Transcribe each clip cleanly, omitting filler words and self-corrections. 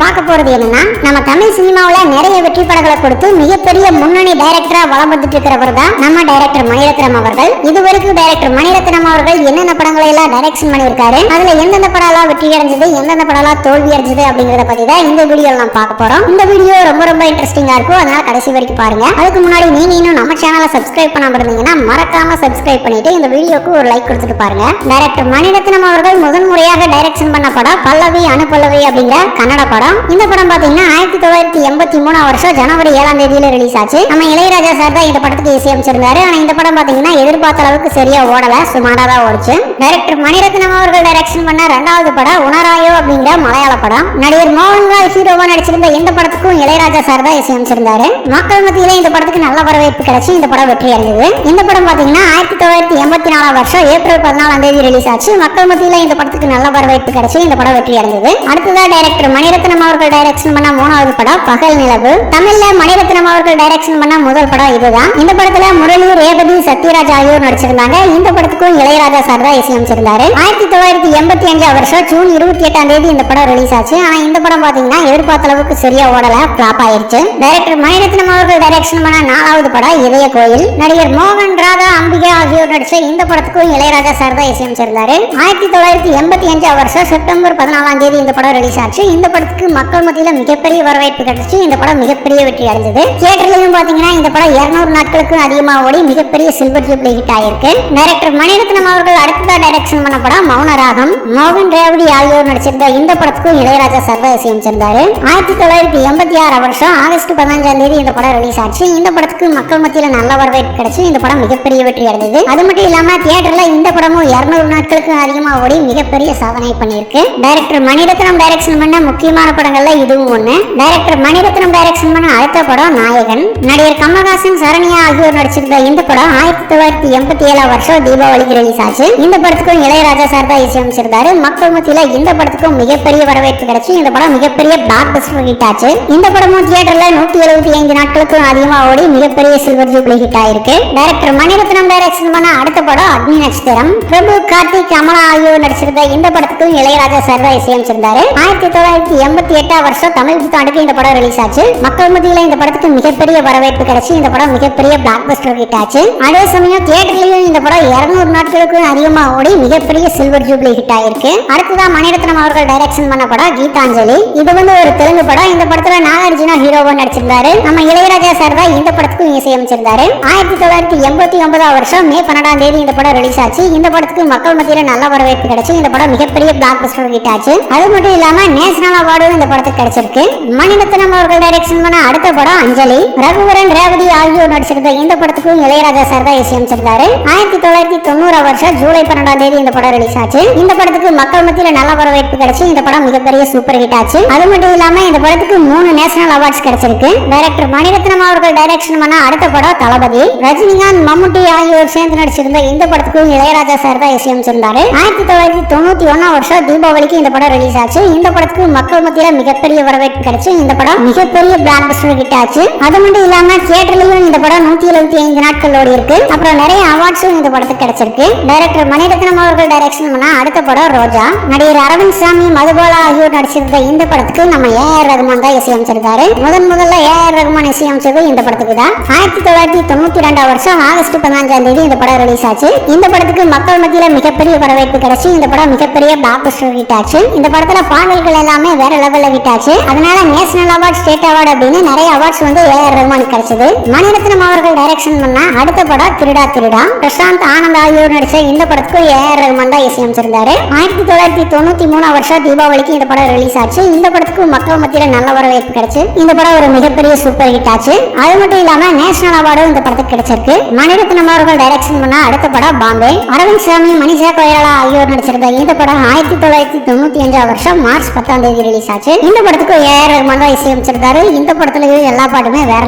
பார்க்க போறது என்னன்னா, நம்ம தமிழ் சினிமாவுல நிறைய வெற்றி படங்களை கொடுத்து மிகப்பெரிய முன்னணி டைரக்டரா வலம் வந்துட்டு இருக்கிறவர் தான் நம்ம டைரக்டர் மணிரத்னம் அவர்கள். இதுவரைக்கும் டைரக்டர் மணிரத்னம் அவர்கள் என்னென்ன படங்களை எல்லாம் டைரக்ஷன் பண்ணியிருக்காரு, அதுல எந்தெந்த படம் எல்லாம் வெற்றி அடைஞ்சது, எந்தெந்த படம் எல்லாம் தோல்வி அடைஞ்சது அப்படிங்கறத பத்தி தான் இந்த வீடியோல நம்ம பார்க்க போறோம். இந்த வீடியோ ரொம்ப ரொம்ப இன்ட்ரெஸ்டிங்கா இருக்கும், அதனால கடைசி வரைக்கும் பாருங்க. அதுக்கு முன்னாடி நீங்க இன்னும் நம்ம சேனலை சப்ஸ்கிரைப் பண்ணாம இருந்தீங்கன்னா மறக்காம சப்ஸ்கிரைப் பண்ணிட்டு இந்த வீடியோக்கு ஒரு லைக் கொடுத்துட்டு பாருங்க. டைரக்டர் மணிரத்னம் அவர்கள் முதன் முறையாக டைரக்ஷன் பண்ண படம் பல்லவி அனுபல்லவி அப்படிங்கிற கன்னட படம். இந்த படம் பாத்தீங்கன்னா 1983 வருஷம் ஜனவரி 7ஆம் தேதியில ரிலீஸ் ஆச்சு. நம்ம இளையராஜா சார் தான் இந்த படத்துக்கு இசையமைச்சிருந்தாரு. ஆனா இந்த படம் பாத்தீங்கன்னா எதிர்பார்த்த அளவுக்கு சரியா ஓடல, சுமாரா தான் ஓடிச்சு. டைரக்டர் மணிரத்னம் அவர்கள் டைரக்ஷன் பண்ண இரண்டாவது படம் உணராயோ அப்படிங்கிற மலையாள படம். நடிகர் மோகன்லால் ஹீரோவா நடிச்சிருந்த இந்த படத்துக்கும் இளையராஜா சார் தான் இசையமைச்சிருந்தாரு. மக்கள் மத்தியில இந்த படத்துக்கு நல்ல வரவேற்பு கிடைச்சு இந்த படம் வெற்றி அடைந்தது. இந்த படம் பாத்தீங்கன்னா 1984 வருஷம் ஏப்ரல் 14ஆம் தேதி ரிலீஸ் ஆச்சு. மக்கள் மத்தியில இந்த படத்துக்கு நல்ல வரவேற்பு கிடைச்சு இந்த படம் வெற்றி அடைந்தது. அடுத்ததா டைரக்டர் மணிரத்னம் அவர்கள் டைரக்ஷன் பண்ண மூணாவது படம் பகல் நிலவு. தமிழ்ல மணிரத்னம் அவர்கள் டைரக்ஷன் பண்ண முதல் படம் இதுதான். இந்த படத்துல முரளி, ரேவதி, சத்யராஜ் ஆகியோர் நடிச்சிருந்தாங்க. இந்த படத்துக்கும் இளையராஜா சார் தான் இசையமைச்சிருந்தாரு. 1985 வருஷம் ஜூன் 28ஆம் தேதி இந்த படம் ரிலீஸ் ஆச்சு. ஆனா இந்த படம் பாத்தீங்கன்னா எதிர்பார்த்த அளவுக்கு சரியா ஓடல, பிளாப் ஆயிருச்சு. டைரக்டர் மணிரத்னம் அவர்கள் டைரக்ஷன் பண்ண நாலாவது படம் இதய கோயில். நடிகர் மோகன், ராதா, அம்பிகா ஆகியோர் நடிச்ச இந்த படத்துக்கும் இளையராஜா சார் தான் இசையமைச்சிருந்தாரு. 1985 வருஷம் செப்டம்பர் 14ஆம் தேதி இந்த படம் ரிலீஸ் ஆச்சு. இந்த படத்துக்கு மக்கள் மத்தியில மிகப்பெரிய வரவேற்பு கிடைச்சு இந்த படம் மிகப்பெரிய வெற்றி அடைஞ்சது. தியேட்டர்லயும் பாத்தீங்கன்னா இந்த படம் 200 நாட்களுக்கு அதிகமா ஓடி மிகப்பெரிய சில்வர் ஜூப்ளி ஹிட் ஆயிருக்கு. டைரக்டர் மணிரத்னம் அவர்கள் அடுத்ததா டைரக்ஷன் பண்ண படம் மௌனராகம். மோகன், ரேவதி ஆகியோர் நடிச்சிருந்த இந்த படத்துக்கும் இளையராஜா சார் தான் இசையமைச்சிருந்தாரு. 1986 வருஷம் ஆகஸ்ட் 15ஆம் தேதி இந்த படம் ரிலீஸ் ஆச்சு. இந்த படத்துக்கு மக்கள் மத்தியில நல்ல வரவேற்பு கிடைச்சு இந்த படம் மிகப்பெரிய வெற்றி அடைந்தது. அது மட்டும் இல்லாம தியேட்டர்ல இந்த படமும் 200 நாட்களுக்கு அதிகமா ஓடி மிகப்பெரிய சாதனை பண்ணியிருக்கு. டைரக்டர் மணிரத்னம் டைரக்ஷன் பண்ண முக்கியமான படங்கள்ல இதுவும் ஒண்ணு. டைரக்டர் மணிரத்னம் டைரக்ஷன் பண்ண அடுத்த படம் நாயகன். நடிகர் கமல்ஹாசன், சரண்யா ஆகியோர் நடிச்சிருந்த இந்த படம் 1987 வருஷம் தீபாவளிக்கு ரிலீஸ் ஆச்சு. இந்த படத்துக்கும் இளையராஜா சார் தான் இசையமைச்சிருந்தாரு. மக்கள் மத்தியில இந்த படத்துக்கும் மிகப்பெரிய வரவேற்பு கிடைச்சு இந்த படம் மிகப்பெரிய பிளாக் பஸ்டர் ஹிட் ஆச்சு. இந்த படமும் தியேட்டர்ல 175 நாட்களுக்கு அதிகமா ஓடி மிகப்பெரிய சில்வர் ஜூப்ளி ஹிட் ஆயிருக்கு. டைரக்டர் மணிரத்னம் டைரக்ஷன் பண்ண அடுத்த படம் அக்னி நட்சத்திரம். பிரபு, கார்த்திக், கமலா ஆகியோர் நடிச்சிருந்த இந்த படத்துக்கும் இளையராஜா சார் தான் இசையமைச்சிருந்தாரு. 1988 வருஷம் தமிழ் புத்தாண்டுக்கு இந்த படம் ரிலீஸ் ஆச்சு. மக்கள் மத்தியில இந்த படத்துக்கு மிகப்பெரிய வரவேற்பு கிடைச்சு இந்த படம் மிகப்பெரிய பிளாக் பஸ்டர் ஹிட் ஆச்சு. அதே சமயம் தியேட்டர்லயும் இந்த படம் 200 நாட்களுக்கு அதிகமா ஓடி மிகப்பெரிய சில்வர் ஜூப்ளி ஹிட் ஆயிருக்கு. அடுத்ததா மணிரத்னம் அவர்கள் டைரக்ஷன் பண்ண படம் கீதாஞ்சலி. இது ஒரு தெலுங்கு படம். இந்த படத்துல நாகார்ஜுனா ஹீரோவா நடிச்சிருந்தாரு. நம்ம இளையராஜா சார் தான் இந்த படத்துக்கும் இசையமைச்சிருந்தாரு. 1989 வருஷம் மே 12ஆம் தேதி இந்த படம் ரிலீஸ் ஆச்சு. இந்த படத்துக்கு மக்கள் மத்தியில நல்ல வரவேற்பு கிடைச்சு இந்த படம் மிகப்பெரிய பிளாக் பஸ்டர் ஹிட் ஆச்சு. அது மட்டும் இல்லாம நேஷனல் அவார்டும் இந்த படத்துக்கு கிடைச்சிருக்கு. மணிரத்னம் அவர்கள் டைரக்ஷன் பண்ண அடுத்த படம் அஞ்சலி. ரகுவரன், ரேவதி ஆகியோர் நடிச்சிருந்த இந்த படத்துக்கும் இளையராஜா சார் தான் இசையமைச்சிருந்தாரு. 1990 வருஷம் ஜூலை 12ஆம் தேதி இந்த படம் ரிலீஸ் ஆச்சு. இந்த படத்துக்கு மக்கள் மத்தியில நல்ல வரவேற்பு கிடைச்சு இந்த படம் மிகப்பெரிய சூப்பர் ஹிட் ஆச்சு. அது மட்டும் இல்லாம இந்த படத்துக்கு 3 நேஷனல் அவார்ட்ஸ் கிடைச்சிருக்கு. டைரக்டர் மணிரத்னம் அவர்கள் டைரக்ஷன் பண்ண அடுத்த படம் தளபதி. ரஜினிகாந்த், மம்முட்டி ஆகியோர் சேர்ந்து நடிச்சிருந்த இந்த படத்துக்கும் இளையராஜா சார் தான் இசையமைச்சிருந்தாரு. 1991 வருஷம் தீபாவளிக்கு இந்த படம் ரிலீஸ் ஆச்சு. இந்த படத்துக்கு மக்கள் மத்தியில மிகப்பெரிய வரவேற்பு கிடைச்சு இந்த படம் மிகப்பெரிய பிளாக் பஸ்டர் ஹிட் ஆச்சு. அது மட்டும் இல்லாம தியேட்டர்லயும் இந்த படம் 175 நாட்கள் ஓடி இருக்கு. அப்புறம் நிறைய அவார்ட்ஸும் இந்த படத்துக்கு கிடைச்சிருக்கு. டைரக்டர் மணிரத்னம் அவர்கள் டைரக்ஷன் பண்ண அடுத்த படம் ரோஜா. நடிகர் அரவிந்த் சாமி, மதுபாலா ஆகியோர் நடிச்சிருந்த இந்த படத்துக்கு நம்ம ஏஆர் ரகுமான் தான் இசையமைச்சிருந்தாரு. முதல்ல ஏஆர் ரகுமான் இசையமைச்சது இந்த படத்துக்கு தான். 1992 வருஷம் ஆகஸ்ட் 15ஆம் தேதி இந்த படம் ரிலீஸ் ஆச்சு. இந்த படத்துக்கு மக்கள் மத்தியில மிகப்பெரிய வரவேற்பு கிடைச்சு இந்த படம் மிகப்பெரிய பிளாக் பஸ்டர் ஹிட் ஆச்சு. இந்த படத்துல பாடல்கள் எல்லாமே வேற லெவல்ல ஹிட் ஆச்சு. அதனால நேஷனல் அவார்ட், ஸ்டேட் அவார்ட் அப்படின்னு நிறைய அவார்ட்ஸ் ஏஆர் ரகுமான் கிடைச்சது. மணிரத்னம் அவர்கள் டைரக்ஷன் பண்ண அடுத்த படம் திருடா திருடா. பிரசாந்த், ஆனந்த் ஆகியோர் நடிச்ச இந்த படத்துக்கு ஏஆர் ரகுமான் தான் இசையமைச்சிருந்தாரு. 1993 வருஷம் தீபாவளிக்கு இந்த படம் ரிலீஸ் ஆச்சு. இந்த படத்துக்கு மக்கள் மத்தியில நல்ல வரவேற்பு கிடைச்சு இந்த படம் ஒரு மிகப்பெரிய சூப்பர் ஹிட் ஆச்சு. அது மட்டும் இல்லாம நேஷனல் அவார்டும் இந்த படத்துக்கு கிடைச்சிருக்கு. மணிரத்னம் அவர்கள் டைரக்ஷன் பண்ண அடுத்த படம் பாம்பே. அரவிந்த் சாமி, மனிஷா கொய்ராலா ஆகியோர் நடிச்சிருந்த இந்த படம் 1995 வருஷம் மார்ச் 10ஆம் தேதி ரிலீஸ் ஆச்சு. இந்த படத்துக்கு ஏஆர் ரகுமான் தான் இசையமைச்சிருந்தாரு. இந்த படத்துல எல்லா பாட்டுமே வேற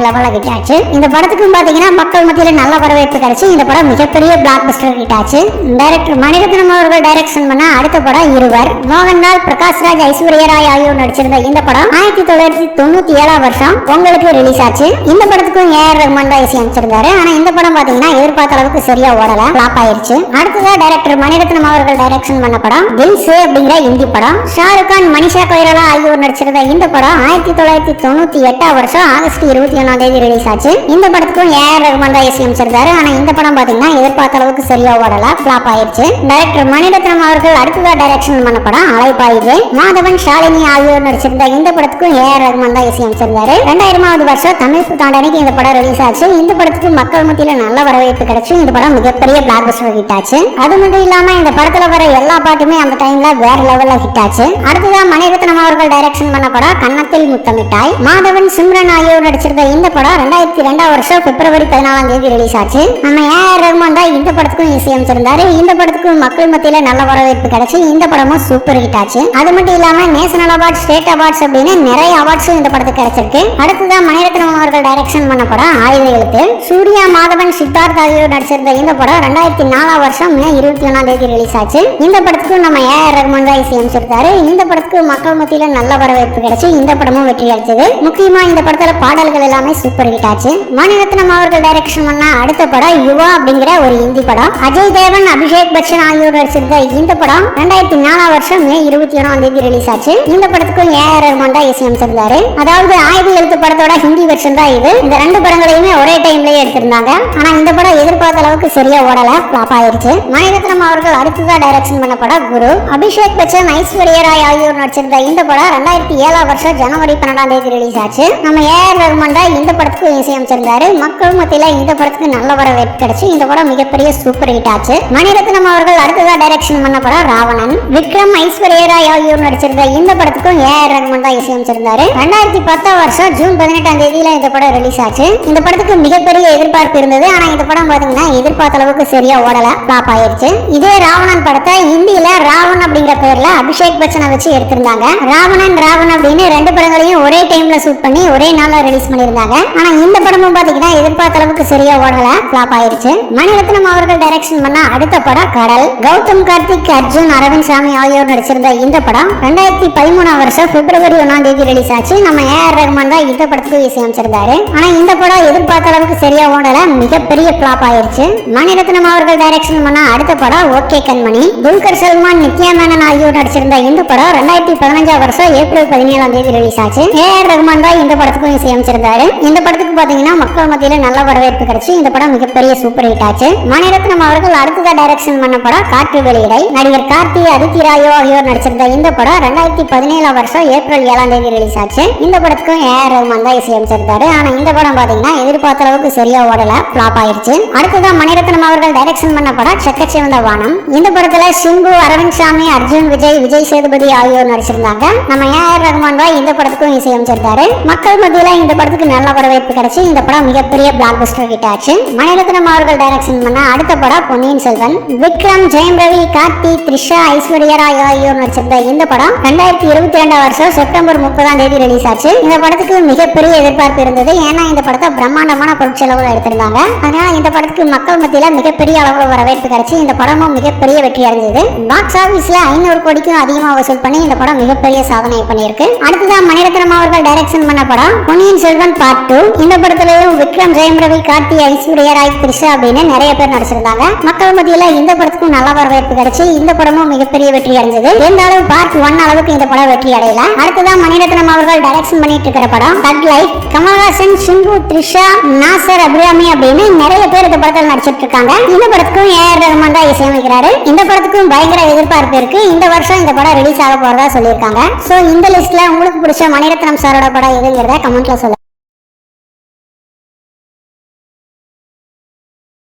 லெவல்ல ஹிட் ஆச்சு. இந்த படத்துக்கு பாத்தீங்கன்னா மக்கள் மத்தியில நல்ல வரவேற்பு கிடைச்சு இந்த படம் மிகப்பெரிய பிளாக் பஸ்டர் ஹிட் ஆச்சு. டைரக்டர் மணிரத்னம் அவர்கள் டைரக்ஷன் பண்ண அடுத்த படம் இருவர். மோகன்லால், பிரகாஷ்ராஜ், ஐஸ்வர்யா ராய் ஆகியோர் நடிச்சிருந்த இந்த படம் 1997 வருஷம் பொங்கலுக்கு ரிலீஸ் ஆச்சு. இந்த படத்துக்கும் ஏஆர் ரகுமான் தான் இசையமைச்சிருந்தாரு. ஆனா இந்த படம் பாத்தீங்கன்னா எதிர்பார்த்த அளவுக்கு சரியா ஓடல, ஃபிளாப் ஆயிருச்சு. அடுத்ததா டைரக்டர் மணிரத்னம் அவர்கள் டைரக்ஷன் பண்ண படம் தில் சே அப்படிங்கிற ஹிந்தி படம். ஷாருக் கான், மனிஷா கொய்ராலா ஆகியோர் நடிச்சிருந்த இந்த படம் 1998 வருஷம் ஆகஸ்ட் 21 ரிலீஸ் ஆச்சு. இந்த படத்துக்கும் ஏஆர் ரஹ்மான் தான் இசையமைச்சிருந்தாரு. ஆனா இந்த படம் பாத்தீங்கன்னா எதிர்பார்த்த அளவுக்கு சரியா ஓடல, ஃபிளாப் ஆயிடுச்சு. டைரக்டர் மணிரத்னம் அவர்கள் அடுத்ததா டைரக்ஷன் பண்ண படம் அலைபாயுதே. மாதவன், ஷாலினி ஆகியோர் நடிச்சிருந்த இந்த படத்துக்கும் ஏஆர் ரஹ்மான் தான் இசையமைச்சிருந்தாரு. 2000வது வருஷம் தமிழ் புத்தாண்டனைக்கு இந்த படம் ரிலீஸ் ஆச்சு. இந்த படத்துக்கு மக்கள் மத்தியில நல்ல வரவேற்பு கிடைச்சு இந்த படம் மிகப்பெரிய பிளாக் பஸ்டர் ஹிட் ஆச்சு. அது மட்டும் இல்லாம இந்த படத்துல வர எல்லா பாட்டுமே அந்த டைம்ல வேற லெவல்ல ஹிட் ஆச்சு. அடுத்ததா மணிரத்னம் அவர்கள் டைரக்ஷன் பண்ண படம் கன்னத்தில் முத்தமிட்டாய். மாதவன், சிம்ரன் ஆகியோர் நடிச்சிருந்த இந்த படம் 2002 வருஷம் பிப்ரவரி 14 ரிலீஸ் ஆச்சு. நம்ம ஏஆர் ரஹ்மான் தான் இந்த படத்துக்கும் இசையமைச்சிருந்தாரு. இந்த படத்துக்கும் மக்கள் மத்தியில நல்ல வரவேற்பு கிடைச்சு இந்த படமும் சூப்பர் ஹிட் ஆச்சு. அது மட்டும் இல்லாம நேஷனல் அவார்ட்ஸ், ஸ்டேட் அவார்ட்ஸ் அப்படின்னு நிறைய அவார்ட்ஸும் இந்த படத்துக்கு கிடைச்சிருக்கு. அடுத்ததா மணிரத்னம் அவர்கள் டைரக்ஷன் பண்ண படம் ஆயுத எழுத்து. சூர்யா, மாதவன், சித்தார்த் ஆகியோர் நடிச்சிருந்த இந்த படம் 2004 வருஷம் மே 21 ரிலீஸ் ஆச்சு. இந்த படத்துக்கு நம்ம ஏஆர் ரஹ்மான் தான் இசையமைச்சிருந்தாரு. இந்த படத்துக்கு மக்கள் மத்தியில நல்ல வரவேற்பு கிடைச்சு இந்த படமும் வெற்றி அளிச்சது. முக்கியமா இந்த படத்துல பாடல்கள் எல்லாமே சூப்பர் ஹிட் ஆச்சு. மணிரத்னம் அவர்கள் டைரக்ஷன் பண்ண அடுத்த படம் யுவா அப்படிங்கிற ஒரு ஹிந்தி படம். அஜய் தேவன், அபிஷேக் பச்சன் ஆகியோர் நடிச்சிருந்த இந்த படம் 2004 வருஷம் மே 21 ரிலீஸ் ஆச்சு. இந்த படத்துக்கும் ஏஆர் ரஹ்மான் தான் இசையமைச்சிருந்தாரு. அதாவது ஆயுத எழுத்து படத்தோட ஹிந்தி வெர்ஷன் தான் இது. இந்த ரெண்டு படங்களையுமே ஒரே டைம்லயே எடுத்திருந்தாங்க. ஆனா இந்த படம் எதிர்பார்த்த அளவுக்கு சரியா ஓடல, ஃபிளாப் ஆயிருச்சு. மணிரத்னம் அவர்கள் அடுத்ததா டைரக்ஷன் பண்ண படம் குரு. அபிஷேக் பச்சன், ஐஸ்வர்யா ராய் ஆகியோர் நடிச்சிருந்த இந்த படம் 2007 வருஷம் ஜனவரி 12 ரிலீஸ் ஆச்சு. நம்ம ஏஆர் ரஹ்மான் தான் இந்த படத்துக்கு இசையமைச்சிருந்தாரு. மக்கள் மத்தியில இந்த படத்துக்கு நல்ல வரவேற்பு கிடைச்சு இந்த படம் மிகப்பெரிய சூப்பர் ஹிட் ஆச்சு. மணிரத்னம் அவர்கள் அடுத்ததா டைரக்ஷன் பண்ண படம் ராவணன். விக்ரம், ஐஸ்வர்யா ராய் ஆகியோர் நடிச்சிருந்த இந்த படத்துக்கும் ஏஆர் ரஹ்மான் தான் இசையமைச்சிருந்தாரு. 2010 வருஷம் ஜூன் 18 இந்த படம் ரிலீஸ் ஆச்சு. இந்த படத்துக்கு மிகப்பெரிய எதிர்பார்ப்பு இருந்தது. ஆனா இந்த படம் பாத்தீங்கன்னா எதிர்பார்த்த அளவுக்கு சரியா ஓடல, ஃபிளாப் ஆயிருச்சு. இதே ராவணன் படத்தை ஹிந்தியில ராவன் அப்படிங்கிற பேர்ல அபிஷேக் பச்சனை வச்சு எடுத்திருந்தாங்க. ராவணன், ராவன் அப்படின்னு ரெண்டு படங்களையும் ஒரே டைம்ல ஷூட் பண்ணி ஒரே நாள்ல ரிலீஸ் பண்ணிருந்தாங்க. ஆனா இந்த படமும் பாத்தீங்கன்னா எதிர்பார்த்த அளவுக்கு சரியா ஓடல, ஃபிளாப் ஆயிருச்சு. மணிரத்னம் அவர்கள் டைரக்ஷன் பண்ண அடுத்த படம் கடல். கௌதம் கார்த்திக், அர்ஜுன், அரவிந்த் சாமி ஆகியோர் நடிச்சிருந்த இந்த படம் 2013 வருஷம் பிப்ரவரி 1 ரிலீஸ் ஆச்சு. நம்ம ஏஆர் ரஹ்மான் தான் இந்த படத்துக்கு இசையமைச்சிருந்தாரு. ஆனா இந்த படம் எதிர்பார்த்த அளவுக்கு சரியா ஓடல, மிகப்பெரிய ஃபிளாப் ஆயிருச்சு. மணிரத்னம் அவர்கள் டைரக்ஷன் பண்ண அடுத்த படம் ஓகே கண்மணி. துல்கர் சல்மான், நித்யா மேனன் ஆகியோர் நடிச்சிருந்த இந்த படம் 2015 வருஷம் ஏப்ரல் 17 ரிலீஸ் ஆச்சு. ஏஆர் ரஹ்மான் தான் இந்த படத்துக்கும் இசையமைச்சிருந்தாரு. இந்த படத்துக்கு பாத்தீங்கன்னா மக்கள் மத்தியில நல்ல வரவேற்பு கிடைச்சு இந்த படம் மிகப்பெரிய சூப்பர் ஹிட் ஆச்சு. மணிரத்னம் அவர்கள் அடுத்ததா டைரக்ஷன் பண்ண படம் காற்று வெளியிடை. நடிகர் கார்த்தி, அதித்தி ராயோ ஆகியோர் நடிச்சிருந்த இந்த படம் 2017 வருஷம் ஏப்ரல் 7 ரிலீஸ் ஆச்சு. இந்த படத்துக்கும் ஏஆர் ரஹ்மான் தான் இசையமைச்சிருந்தாரு. ஆனா இந்த படம் பாத்தீங்கன்னா எதிர்பார்த்த அளவுக்கு சரியா ஓடல, ஃபிளாப் ஆயிருச்சு. அடுத்ததா மணிரத்னம் அவர்கள் டைரக்ஷன் பண்ண படம் செக்கச்சிவந்த வானம். இந்த படத்துல சிம்பு, அரவிந்த் சாமி, அர்ஜுன், விஜய் சேதுபதி ஆகியோர் நடிச்சிருந்தாங்க. நம்ம ஏஆர் ரஹ்மான் தான் இந்த படத்துக்கும் இசையமைச்சிருந்தாரு. மக்கள் மத்தியில இந்த படத்துக்கு நல்ல வரவேற்பு கிடைச்சு இந்த படம் மிகப்பெரிய பிளாக் பஸ்டர் ஹிட் ஆச்சு. மணிரத்னம் அவர்கள் டைரக்ஷன் பண்ண அடுத்த படம் பொன்னியின் செல்வன். விக்ரம், ஜெயம் ரவி, கார்த்தி, த்ரிஷா, ஐஸ்வர்யா ராய் ஆகியோர் நடிச்சிருந்த இந்த படம் 2022 வருஷம் செப்டம்பர் 30 ரிலீஸ் ஆச்சு. இந்த படத்துக்கு மிகப்பெரிய எதிர்பார்ப்பு இருந்தது. ஏன்னா இந்த படத்தை பிரம்மாண்டமான பொருட்செலவுல எடுத்திருந்தாங்க. அதனால இந்த படத்துக்கு மக்கள் மத்தியில மிகப்பெரிய அளவுல வரவேற்பு கிடைச்சு இந்த படமும் மிகப்பெரிய வெற்றி அடைஞ்சது. பாக்ஸ் ஆபீஸ்ல 500 கோடிக்கும் அதிகமா வசூல் பண்ணி இந்த படம் மிகப்பெரிய சாதனை பண்ணியிருக்கு. அடுத்ததான் மணிரத்னம் அவர்கள் டைரக்ஷன் பண்ண படம் பொன்னியின் செல்வன் பார்ட் 2. இந்த படத்திலையும் விக்ரம், ஜெயம் ரவி, கார்த்தி, ஐஸ்வர்யா ராய், த்ரிஷா அப்படின்னு நிறைய பேர் நடிச்சிருந்தாங்க. மக்கள் மத்தியில இந்த படத்துக்கும் நல்ல வரவேற்பு கிடைச்சு இந்த படமும் மிகப்பெரிய வெற்றி அடைஞ்சது. இருந்தாலும் பார்ட் 1 அளவுக்கு இந்த படம் வெற்றி அடையல. அடுத்ததான் மணிரத்னம் அவர்கள் டைரக்ஷன் பண்ணிட்டு இருக்கிற படம் தக் லைஃப். கமல்ஹாசன், சிம்பு, த்ரிஷா, நாசர், அபிராமி அப்படின்னு நிறைய பேர் இந்த படத்தில் நடிச்சிட்டு இருக்காங்க. இந்த படத்துக்கும் ஏஆர் ரஹ்மான் தான் இசையமைக்கிறாரு. இந்த படத்துக்கும் பயங்கர எதிர்பார்ப்பு இருக்கு. இந்த வருஷம் இந்த படம் ரிலீஸ் ஆக போறதா சொல்லியிருக்காங்க. சோ இந்த லிஸ்ட்ல உங்களுக்கு பிடிச்ச மணிரத்னம் சாரோட படம் எதுங்கிறத கமெண்ட்ல சொல்லுங்க.